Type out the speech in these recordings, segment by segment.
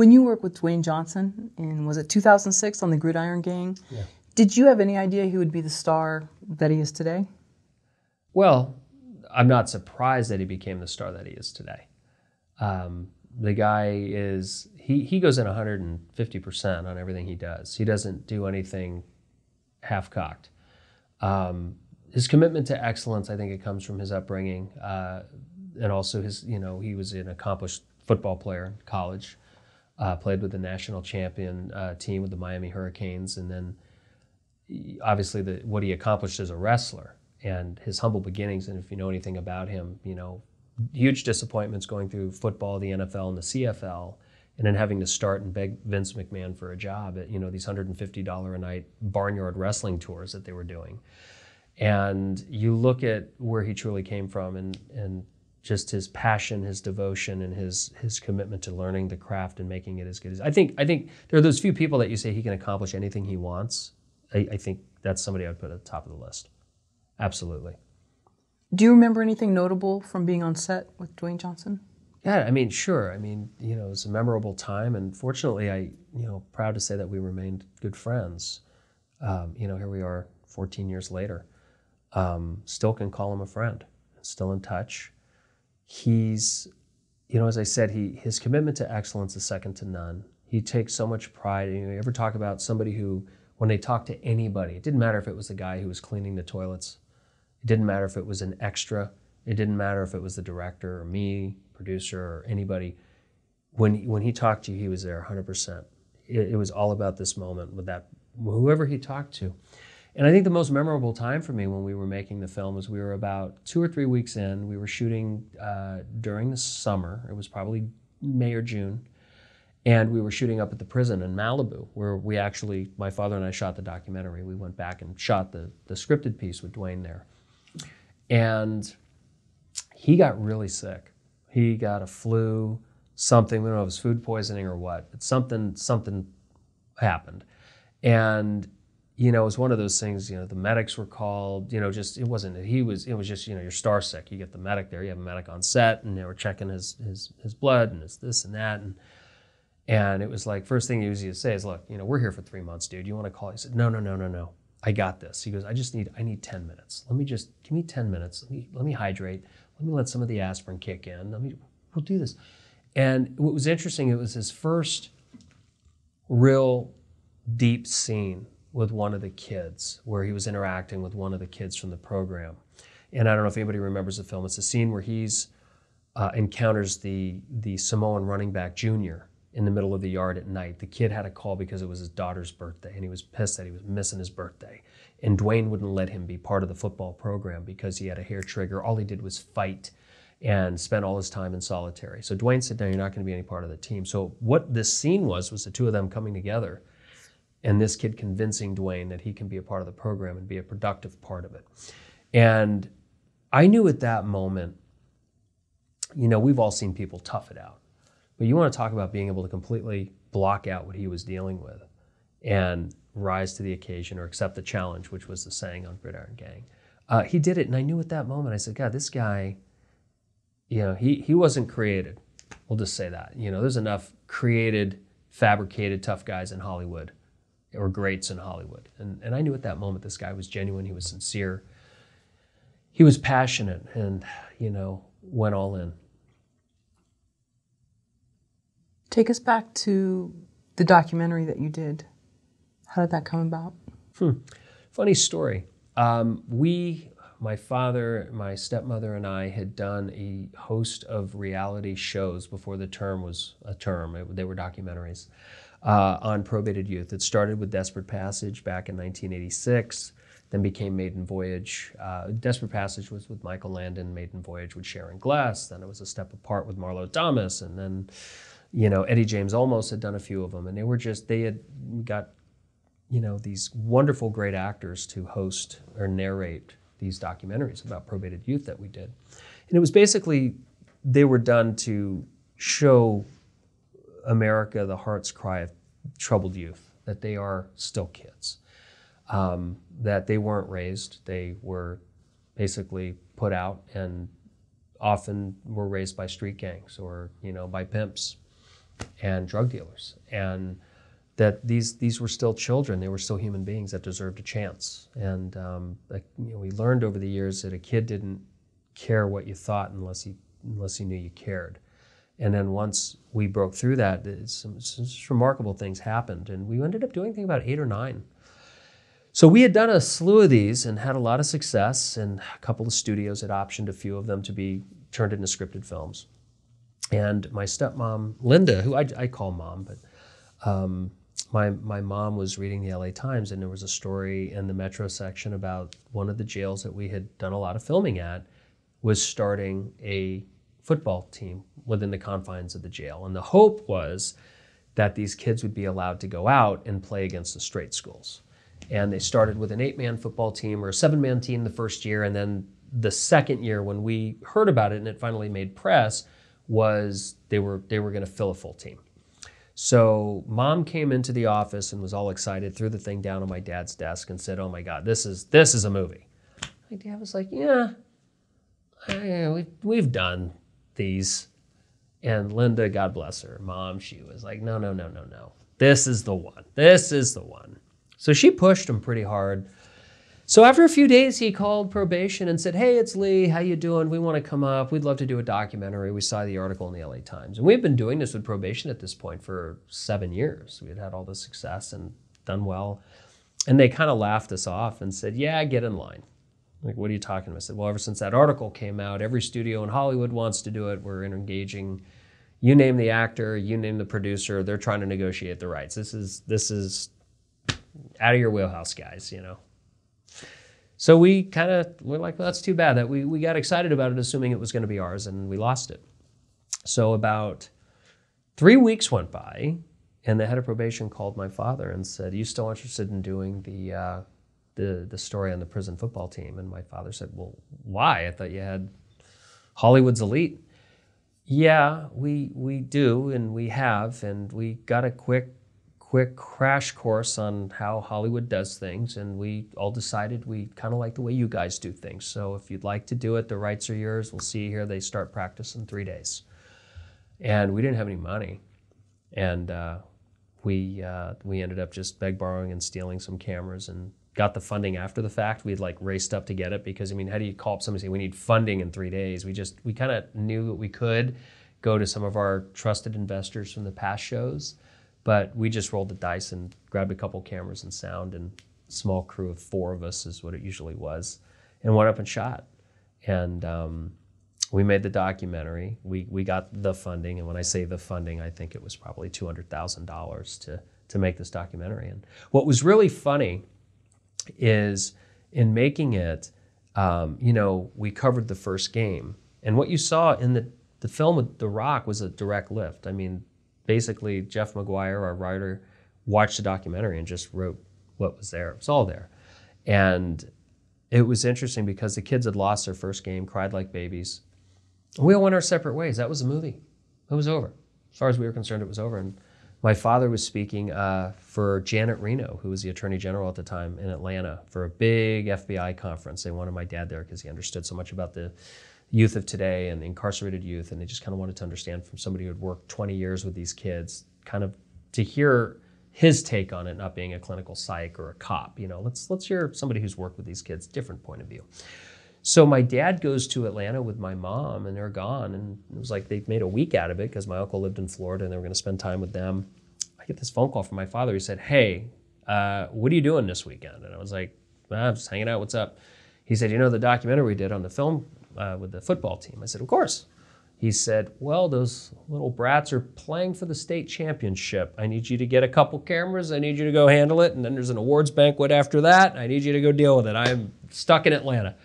When you worked with Dwayne Johnson in, was it 2006 on the Gridiron Gang? Yeah. Did you have any idea he would be the star that he is today? Well, I'm not surprised that he became the star that he is today. The guy is, he goes in 150% on everything he does. He doesn't do anything half-cocked. His commitment to excellence, I think it comes from his upbringing, and also his, he was an accomplished football player in college, played with the national champion team with the Miami Hurricanes, and then obviously what he accomplished as a wrestler and his humble beginnings. And if you know anything about him, huge disappointments going through football, the NFL, and the CFL, and then having to start and beg Vince McMahon for a job at these $150 a night barnyard wrestling tours that they were doing. And you look at where he truly came from, and just his passion, his devotion, and his commitment to learning the craft and making it as good as. I think there are those few people that you say he can accomplish anything he wants. I think that's somebody I would put at the top of the list. Absolutely. Do you remember anything notable from being on set with Dwayne Johnson? Yeah, sure. It was a memorable time, and fortunately, proud to say that we remained good friends. Here we are 14 years later. Still can call him a friend. Still in touch. He's, as I said, his commitment to excellence is second to none. He takes so much pride. You ever talk about somebody who, when they talk to anybody, it didn't matter if it was the guy who was cleaning the toilets. It didn't matter if it was an extra. It didn't matter if it was the director or me, producer, or anybody. When he talked to you, he was there 100%. It was all about this moment with that, whoever he talked to. And I think the most memorable time for me when we were making the film was we were about 2 or 3 weeks in. We were shooting during the summer. It was probably May or June. And we were shooting up at the prison in Malibu, where my father and I shot the documentary. We went back and shot the scripted piece with Dwayne there. And he got really sick. He got a flu, something, we don't know if it was food poisoning or what, but something happened. And, it was one of those things, the medics were called, it was just, you're star sick. You get the medic there, you have a medic on set, and they were checking his blood and his this and that. And it was like, first thing he was to say is, look, we're here for 3 months, dude. You want to call? He said, no. I got this. He goes, I need 10 minutes. Give me 10 minutes. Let me hydrate. Let me let some of the aspirin kick in. We'll do this. And what was interesting, it was his first real deep scene with one of the kids, where he was interacting with one of the kids from the program. And I don't know if anybody remembers the film. It's a scene where he's encounters the Samoan running back, Junior, in the middle of the yard at night. The kid had a call because it was his daughter's birthday, and he was pissed that he was missing his birthday. And Dwayne wouldn't let him be part of the football program because he had a hair trigger. All he did was fight and spent all his time in solitary. So Dwayne said, no, you're not going to be any part of the team. So what this scene was the two of them coming together, and this kid convincing Dwayne that he can be a part of the program and be a productive part of it. And I knew at that moment, we've all seen people tough it out. But you want to talk about being able to completely block out what he was dealing with and rise to the occasion or accept the challenge, which was the saying on Gridiron Gang. He did it, and I knew at that moment, I said, God, this guy, he wasn't created. We'll just say that. There's enough created, fabricated, tough guys in Hollywood, or greats in Hollywood. And I knew at that moment this guy was genuine, he was sincere, he was passionate, and, went all in. Take us back to the documentary that you did. How did that come about? Funny story. My father, my stepmother, and I had done a host of reality shows before the term was a term. They were documentaries on probated youth. It started with Desperate Passage back in 1986, then became Maiden Voyage. Desperate Passage was with Michael Landon, Maiden Voyage with Sharon Glass. Then it was A Step Apart with Marlo Thomas, and then Eddie James Olmos had done a few of them, and they had got, these wonderful, great actors to host or narrate these documentaries about probated youth that we did. And it was basically, they were done to show America the heart's cry of troubled youth, that they are still kids, that they weren't raised, they were basically put out and often were raised by street gangs or, by pimps. and drug dealers, and that these were still children. They were still human beings that deserved a chance. And we learned over the years that a kid didn't care what you thought unless he knew you cared. And then once we broke through that, some remarkable things happened, and we ended up doing, I think, about 8 or 9. So we had done a slew of these and had a lot of success, and a couple of studios had optioned a few of them to be turned into scripted films. And my stepmom, Linda, who I call mom, but my mom was reading the LA Times, and there was a story in the Metro section about one of the jails that we had done a lot of filming at was starting a football team within the confines of the jail. And the hope was that these kids would be allowed to go out and play against the straight schools. And they started with an 8-man football team or a 7-man team the first year, and then the second year when we heard about it and it finally made press was they were going to fill a full team. So mom came into the office and was all excited, threw the thing down on my dad's desk and said, "Oh my God, this is a movie." My dad was like, "Yeah, we've done these." And Linda, God bless her, mom, she was like, no. This is the one. This is the one. So she pushed him pretty hard. So after a few days, he called probation and said, "Hey, it's Lee. How you doing? We want to come up. We'd love to do a documentary. We saw the article in the LA Times." And we've been doing this with probation at this point for 7 years. We had all this success and done well. And they kind of laughed us off and said, "Yeah, get in line." Like, "What are you talking about?" I said, "Well, ever since that article came out, every studio in Hollywood wants to do it. We're engaging. You name the actor, you name the producer. They're trying to negotiate the rights. This is out of your wheelhouse, guys, you know." So we're like, well, that's too bad. That we got excited about it, assuming it was going to be ours, and we lost it. So about 3 weeks went by, and the head of probation called my father and said, "Are you still interested in doing the story on the prison football team?" And my father said, "Well, why? I thought you had Hollywood's elite." "Yeah, we do, and we have, and we got a quick crash course on how Hollywood does things, and we all decided we kind of like the way you guys do things. So if you'd like to do it, the rights are yours. We'll see you here." They start practice in 3 days. And we didn't have any money. And we ended up just borrowing and stealing some cameras and got the funding after the fact. We'd like raced up to get it because, I mean, how do you call up somebody and say, "We need funding in 3 days?" We kind of knew that we could go to some of our trusted investors from the past shows. But we just rolled the dice and grabbed a couple cameras and sound, and a small crew of 4 of us is what it usually was, and went up and shot. And we made the documentary. We got the funding, and when I say the funding, I think it was probably $200,000 to make this documentary. And what was really funny is in making it, we covered the first game. And what you saw in the film with The Rock was a direct lift. I mean, basically, Jeff McGuire, our writer, watched the documentary and just wrote what was there. It was all there. And it was interesting because the kids had lost their first game, cried like babies. We all went our separate ways. That was the movie. It was over. As far as we were concerned, it was over. And my father was speaking for Janet Reno, who was the Attorney General at the time in Atlanta, for a big FBI conference. They wanted my dad there because he understood so much about the youth of today and incarcerated youth, and they just kind of wanted to understand from somebody who had worked 20 years with these kids, kind of to hear his take on it, not being a clinical psych or a cop. Let's hear somebody who's worked with these kids, different point of view. So my dad goes to Atlanta with my mom, and they're gone, and it was like they made a week out of it because my uncle lived in Florida and they were going to spend time with them. I get this phone call from my father. He said, "Hey, what are you doing this weekend?" And I was like, "I'm just hanging out. What's up?" He said, "The documentary we did on the film with the football team?" I said, "Of course." He said, "Well, those little brats are playing for the state championship. I need you to get a couple cameras. I need you to go handle it. And then there's an awards banquet after that. I need you to go deal with it. I'm stuck in Atlanta."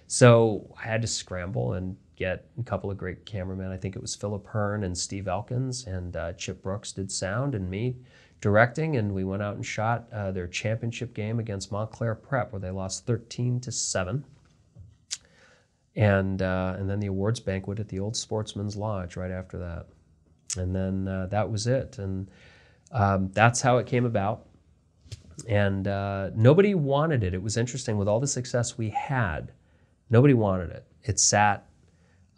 So I had to scramble and get a couple of great cameramen. I think it was Philip Hearn and Steve Elkins, and Chip Brooks did sound, and me directing. And we went out and shot their championship game against Montclair Prep, where they lost 13-7. And then the awards banquet at the old Sportsman's Lodge right after that. And then that was it. And that's how it came about. And nobody wanted it. It was interesting. With all the success we had, nobody wanted it. It sat,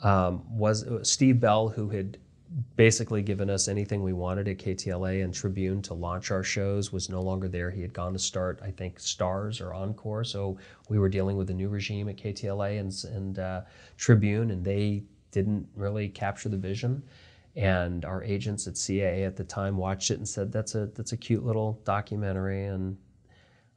was Steve Bell, who had basically given us anything we wanted at KTLA, and Tribune to launch our shows was no longer there. He had gone to start, I think, Stars or Encore. So we were dealing with a new regime at KTLA and Tribune, and they didn't really capture the vision. And our agents at CAA at the time watched it and said, that's a cute little documentary. And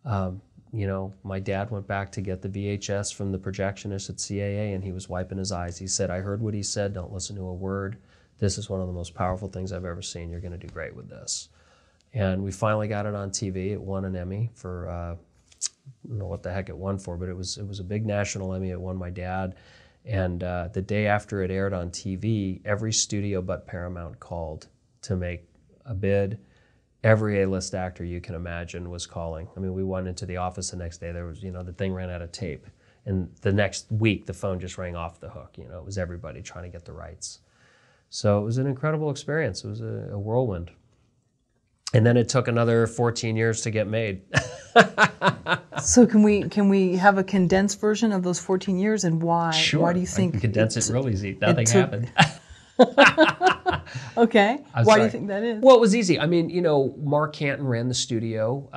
my dad went back to get the VHS from the projectionist at CAA, and he was wiping his eyes. He said, I heard what he said. Don't listen to a word. This is one of the most powerful things I've ever seen. You're going to do great with this. And we finally got it on TV. It won an Emmy for, I don't know what the heck it won for, but it was a big national Emmy. It won my dad. And the day after it aired on TV, every studio but Paramount called to make a bid. Every A-list actor you can imagine was calling. I mean, we went into the office the next day. There was, the thing ran out of tape. And the next week, the phone just rang off the hook. It was everybody trying to get the rights. So it was an incredible experience. It was a whirlwind. And then it took another 14 years to get made. So can we have a condensed version of those 14 years, and why? Sure. Why do you think I can condense it real easy. Nothing happened. Okay. Why do you think that is? Well, it was easy. I mean, Mark Canton ran the studio.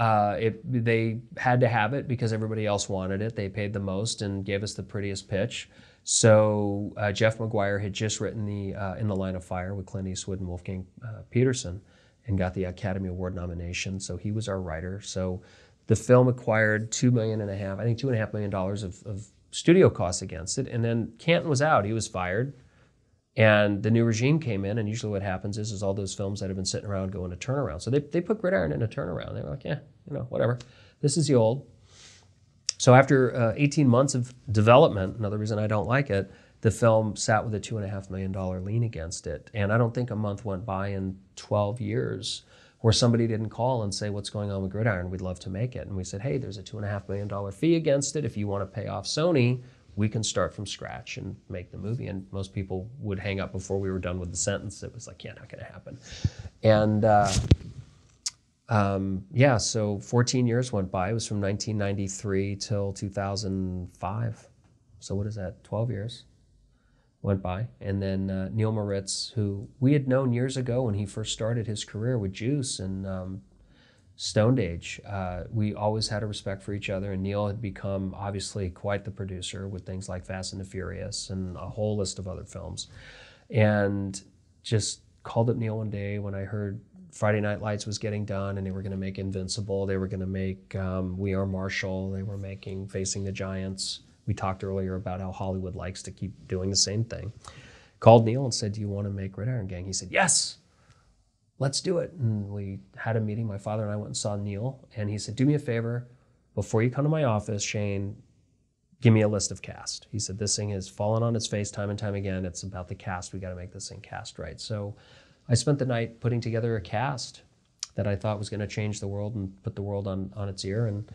They had to have it because everybody else wanted it. They paid the most and gave us the prettiest pitch. So Jeff McGuire had just written the In the Line of Fire with Clint Eastwood and Wolfgang Peterson, and got the Academy Award nomination. So he was our writer. So the film acquired $2.5 million of studio costs against it. And then Canton was out. He was fired. And the new regime came in, and usually what happens is all those films that have been sitting around go into turnaround. So they put Gridiron in a turnaround. They were like, whatever. This is the old. So after 18 months of development, another reason I don't like it, the film sat with a $2.5 million lien against it. And I don't think a month went by in 12 years where somebody didn't call and say, what's going on with Gridiron? We'd love to make it. And we said, hey, there's a $2.5 million fee against it. If you want to pay off Sony, we can start from scratch and make the movie. And most people would hang up before we were done with the sentence. It was like, not going to happen. And so 14 years went by. It was from 1993 till 2005. So what is that? 12 years went by. And then Neil Moritz, who we had known years ago when he first started his career with Juice and Stoned Age. We always had a respect for each other, and Neil had become obviously quite the producer with things like Fast and the Furious and a whole list of other films. And just called up Neil one day when I heard Friday Night Lights was getting done and they were going to make Invincible. They were going to make We Are Marshall. They were making Facing the Giants. We talked earlier about how Hollywood likes to keep doing the same thing. Called Neil and said, do you want to make GRIDIRON Gang? He said, yes, let's do it. And we had a meeting. My father and I went and saw Neil, and he said, do me a favor. Before you come to my office, Shane, give me a list of cast. He said, this thing has fallen on its face time and time again. It's about the cast. We got to make this thing cast right. So I spent the night putting together a cast that I thought was going to change the world and put the world on its ear. And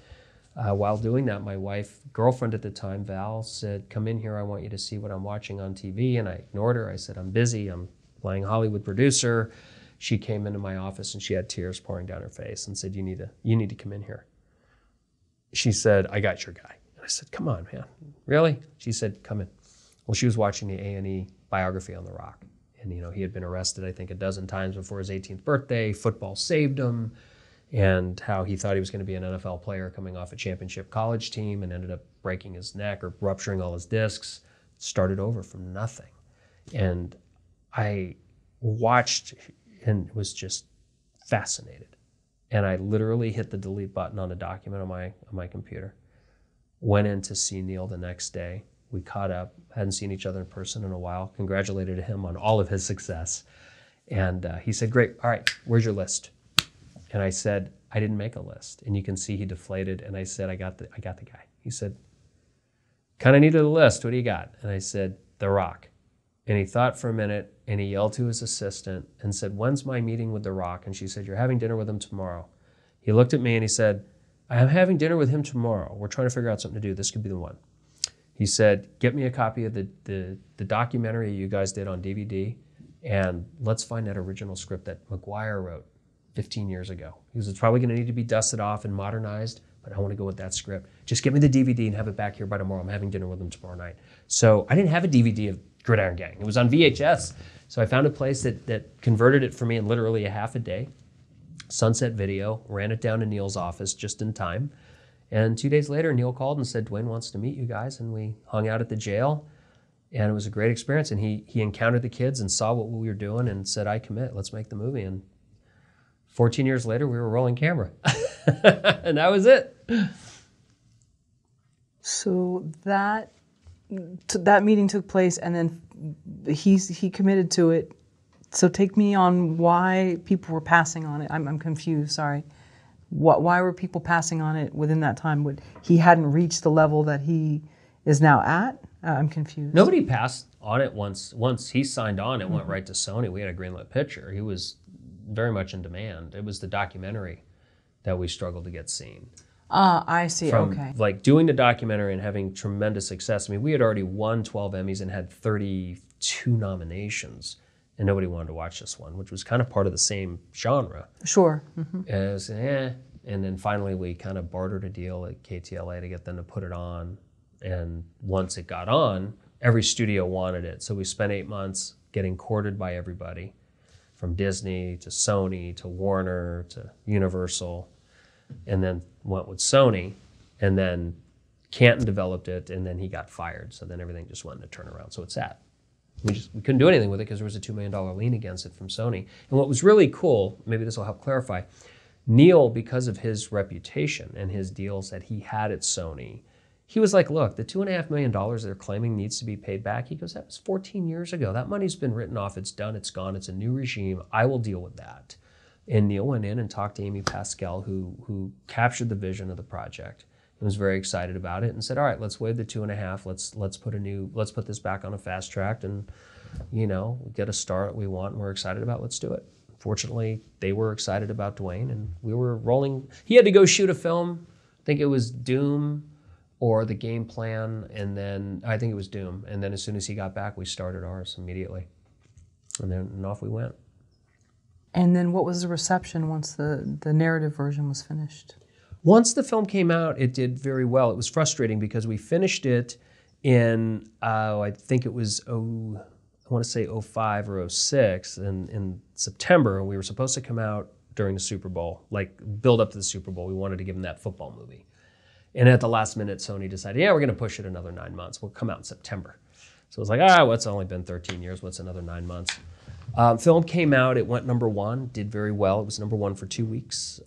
while doing that, my girlfriend at the time, Val, said, come in here. I want you to see what I'm watching on TV. And I ignored her. I said, I'm busy. I'm playing Hollywood producer. She came into my office and she had tears pouring down her face and said, you need to come in here. She said, I got your guy. And I said, come on, man. Really? She said, come in. Well, she was watching the A&E biography on The Rock. And, he had been arrested, I think, a dozen times before his 18th birthday. Football saved him. And how he thought he was going to be an NFL player coming off a championship college team and ended up breaking his neck or rupturing all his discs. Started over from nothing. And I watched and was just fascinated. And I literally hit the delete button on a document on my computer. Went in to see Neil the next day. We caught up, hadn't seen each other in person in a while, congratulated him on all of his success. And he said, great, all right, where's your list? And I said, I didn't make a list. And you can see he deflated. And I said, I got the guy. He said, kind of needed a list. What do you got? And I said, The Rock. And he thought for a minute and he yelled to his assistant and said, when's my meeting with The Rock? And she said, you're having dinner with him tomorrow. He looked at me and he said, I'm having dinner with him tomorrow. We're trying to figure out something to do. This could be the one. He said, get me a copy of the documentary you guys did on DVD, and let's find that original script that McGuire wrote 15 years ago. He was probably going to need to be dusted off and modernized, but I want to go with that script. Just get me the DVD and have it back here by tomorrow. I'm having dinner with him tomorrow night. So I didn't have a DVD of GRIDIRON Gang. It was on VHS. So I found a place that converted it for me in literally a half a day. Sunset Video, ran it down to Neil's office just in time. And 2 days later, Neil called and said, Dwayne wants to meet you guys. And we hung out at the jail. And it was a great experience. And he encountered the kids and saw what we were doing and said, I commit, let's make the movie. And 14 years later, we were rolling camera. And that was it. So that meeting took place, and then he committed to it. So take me on why people were passing on it. I'm confused, sorry. Why were people passing on it within that time? He hadn't reached the level that he is now at? I'm confused. Nobody passed on it once he signed on. It went right to Sony. We had a greenlit picture. He was very much in demand. It was the documentary that we struggled to get seen. I see. Okay. Like doing the documentary and having tremendous success. I mean, we had already won 12 Emmys and had 32 nominations, and nobody wanted to watch this one, which was kind of part of the same genre. Sure. Mm-hmm. And I was, And then finally we kind of bartered a deal at KTLA to get them to put it on. And once it got on, every studio wanted it. So we spent 8 months getting courted by everybody, from Disney to Sony to Warner to Universal, and then went with Sony. And then Canton developed it, and then he got fired. So then everything just went into turnaround. So it's that. We couldn't do anything with it because there was a $2 million lien against it from Sony. And what was really cool, maybe this will help clarify, Neil, because of his reputation and his deals that he had at Sony, he was like, look, the $2.5 million they're claiming needs to be paid back. He goes, that was 14 years ago. That money's been written off. It's done. It's gone. It's a new regime. I will deal with that. And Neil went in and talked to Amy Pascal, who captured the vision of the project and was very excited about it, and said, all right, let's waive the 2.5. Let's put this back on a fast track and, get a star that we want and we're excited about. Let's do it. Fortunately, they were excited about Dwayne, and we were rolling. He had to go shoot a film. I think it was Doom or The Game Plan, and then I think it was Doom. And then as soon as he got back, we started ours immediately. And off we went. And then what was the reception once the narrative version was finished? Once the film came out, it did very well. It was frustrating because we finished it in, I think it was, I want to say 05 or 06 in September. We were supposed to come out during the Super Bowl, like build up to the Super Bowl. We wanted to give them that football movie. And at the last minute, Sony decided, we're going to push it another 9 months. We'll come out in September. So it was like, it's only been 13 years. What's another 9 months? Film came out. It went #1, did very well. It was #1 for 2 weeks.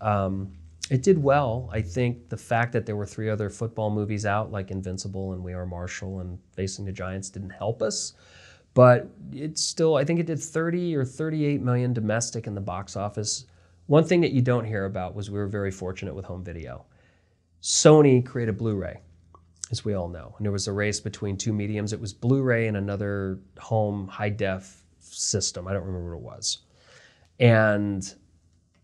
It did well. I think the fact that there were 3 other football movies out, like Invincible and We Are Marshall and Facing the Giants, didn't help us. But it's still, I think it did 30 or 38 million domestic in the box office. One thing that you don't hear about was we were very fortunate with home video. Sony created Blu-ray, as we all know. And there was a race between 2 mediums. It was Blu-ray and another home high-def system. I don't remember what it was. And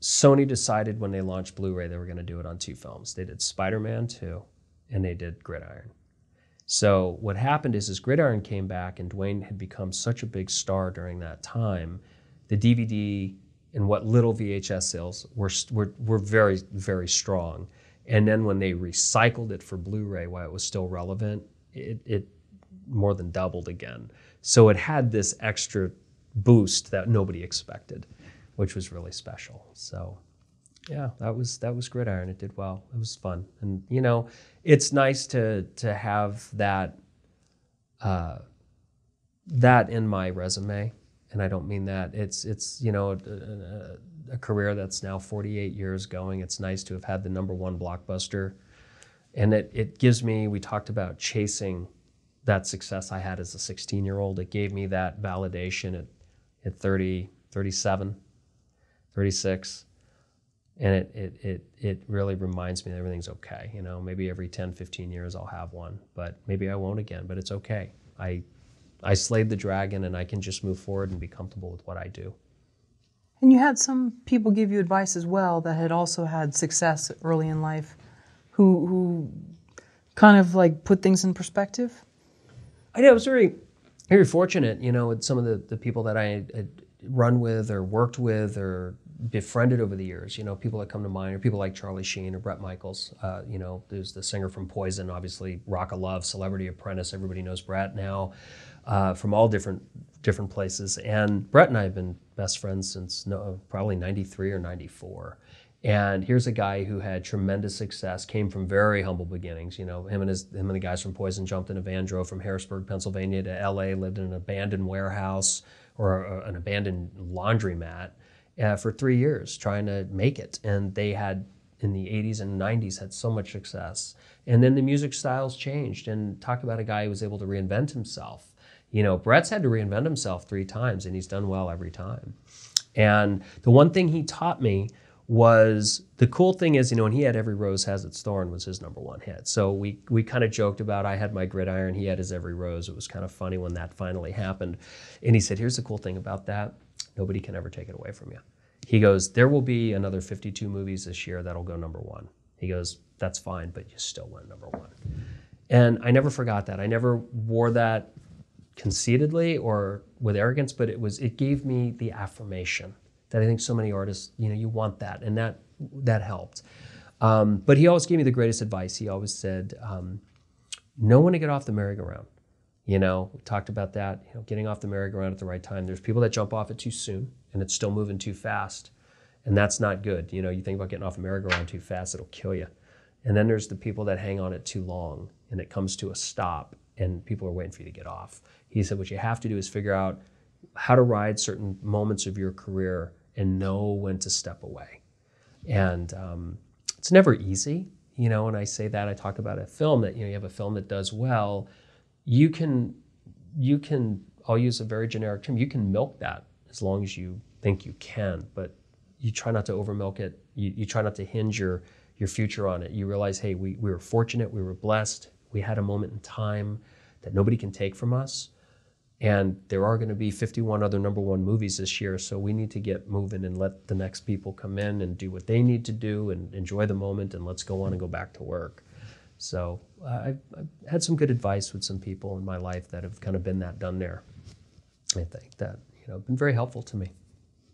Sony decided when they launched Blu-ray they were going to do it on 2 films. They did Spider-Man 2 and they did Gridiron. So what happened is Gridiron came back and Dwayne had become such a big star during that time. The DVD and what little VHS sales were very, very strong. And then when they recycled it for Blu-ray while it was still relevant, it more than doubled again. So it had this extra boost that nobody expected, which was really special. So yeah, that was Gridiron. It did well. It was fun. And it's nice to have that in my resume. And I don't mean that. It's a career that's now 48 years going. It's nice to have had the #1 blockbuster. And it gives me, we talked about chasing that success I had as a 16-year-old. It gave me that validation at 30, 37, 36. And it really reminds me that everything's okay. Maybe every 10, 15 years I'll have one, but maybe I won't again, but it's okay. I slayed the dragon and I can just move forward and be comfortable with what I do. And you had some people give you advice as well that had also had success early in life who kind of like put things in perspective? I was very, very fortunate, with some of the people that I had run with or worked with or befriended over the years. People that come to mind are people like Charlie Sheen or Bret Michaels. There's the singer from Poison, obviously Rock of Love, Celebrity Apprentice. Everybody knows Bret now. From all different different places. And Brett and I have been best friends since probably 93 or 94. And here's a guy who had tremendous success, came from very humble beginnings. You know, him and the guys from Poison jumped in a van, drove from Harrisburg, Pennsylvania to LA, lived in an abandoned warehouse or an abandoned laundromat for 3 years trying to make it. And they had, in the 80s and 90s, had so much success. And then the music styles changed, and talk about a guy who was able to reinvent himself. You know, Brett's had to reinvent himself 3 times, and he's done well every time. And the one thing he taught me was, the cool thing is, you know, when he had Every Rose Has Its Thorn was his #1 hit. So we kind of joked about, I had my Gridiron, he had his Every Rose. It was kind of funny when that finally happened. And he said, here's the cool thing about that. Nobody can ever take it away from you. He goes, there will be another 52 movies this year that'll go #1. He goes, that's fine, but you still went #1. And I never forgot that. I never wore that conceitedly or with arrogance, but it gave me the affirmation that I think so many artists, you know, you want that, and that helped. But he always gave me the greatest advice. He always said, know when to get off the merry-go-round. You know, we talked about that, you know, getting off the merry-go-round at the right time. There's people that jump off it too soon, and it's still moving too fast, and that's not good. You know, you think about getting off a merry-go-round too fast, it'll kill you. And then there's the people that hang on it too long, and it comes to a stop, and people are waiting for you to get off. He said, what you have to do is figure out how to ride certain moments of your career and know when to step away. And it's never easy, you know, and I say that, I talk about a film that, you know, you have a film that does well, you can, I'll use a very generic term, you can milk that as long as you think you can, but you try not to over milk it. You try not to hinge your future on it. You realize, hey, we were fortunate, we were blessed, we had a moment in time that nobody can take from us. And there are going to be 51 other #1 movies this year, so we need to get moving and let the next people come in and do what they need to do and enjoy the moment, and let's go on and go back to work. So I've had some good advice with some people in my life that have kind of been that done there. I think that, you know, been very helpful to me.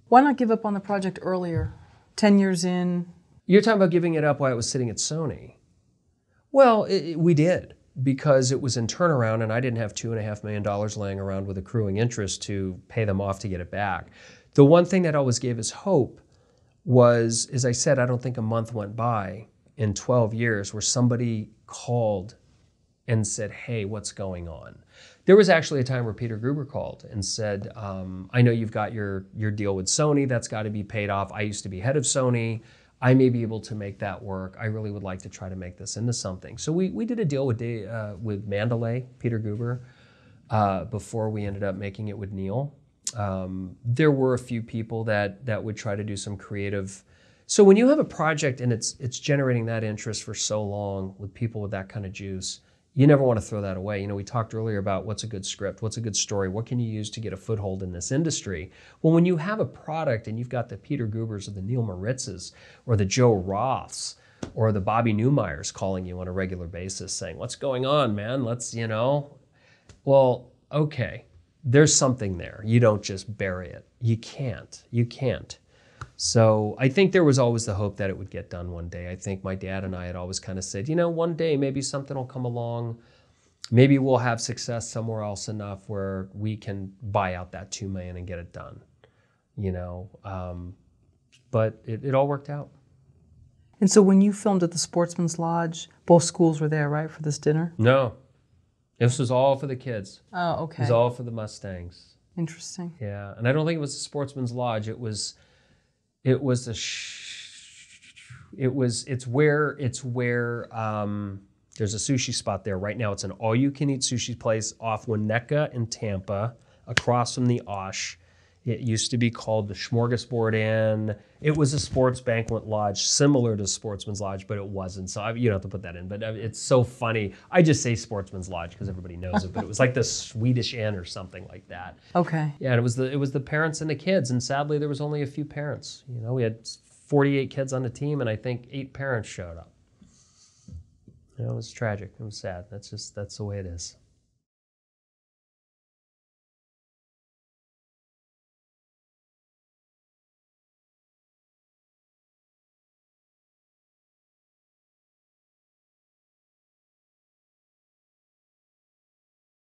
Why not give up on the project earlier? 10 years in? You're talking about giving it up while I was sitting at Sony. Well, we did, because it was in turnaround and I didn't have $2.5 million laying around with accruing interest to pay them off to get it back. The one thing that always gave us hope was, as I said, I don't think a month went by in 12 years where somebody called and said, hey, what's going on? There was actually a time where Peter Gruber called and said, I know you've got your deal with Sony, that's got to be paid off. I used to be head of Sony. I may be able to make that work. I really would like to try to make this into something. So we did a deal with Mandalay, Peter Gruber, before we ended up making it with Neil. There were a few people that would try to do some creative. So when you have a project and it's generating that interest for so long with people with that kind of juice, you never want to throw that away. You know, we talked earlier about what's a good script, what's a good story, what can you use to get a foothold in this industry? Well, when you have a product and you've got the Peter Grubers or the Neil Maritzes or the Joe Roths or the Bobby Newmeyers calling you on a regular basis saying, what's going on, man? Let's, you know, well, okay, there's something there. You don't just bury it. You can't. So I think there was always the hope that it would get done one day. I think my dad and I had always kind of said, you know, one day maybe something will come along. Maybe we'll have success somewhere else enough where we can buy out that $2 million and get it done, you know. But it all worked out. And so when you filmed at the Sportsman's Lodge, both schools were there, right, for this dinner? No. This was all for the kids. Oh, okay. It was all for the Mustangs. Interesting. Yeah, and I don't think it was the Sportsman's Lodge. It's where there's a sushi spot there. Right now it's an all-you-can-eat sushi place off Winnetka in Tampa, across from the Osh. It used to be called the Smorgasbord Inn. It was a sports banquet lodge similar to Sportsman's Lodge, but it wasn't. So you don't have to put that in. But it's so funny. I just say Sportsman's Lodge because everybody knows it. But it was like the Swedish Inn or something like that. Okay. Yeah, and it was the parents and the kids. And sadly, there was only a few parents. You know, we had 48 kids on the team, and I think 8 parents showed up. You know, it was tragic. It was sad. That's the way it is.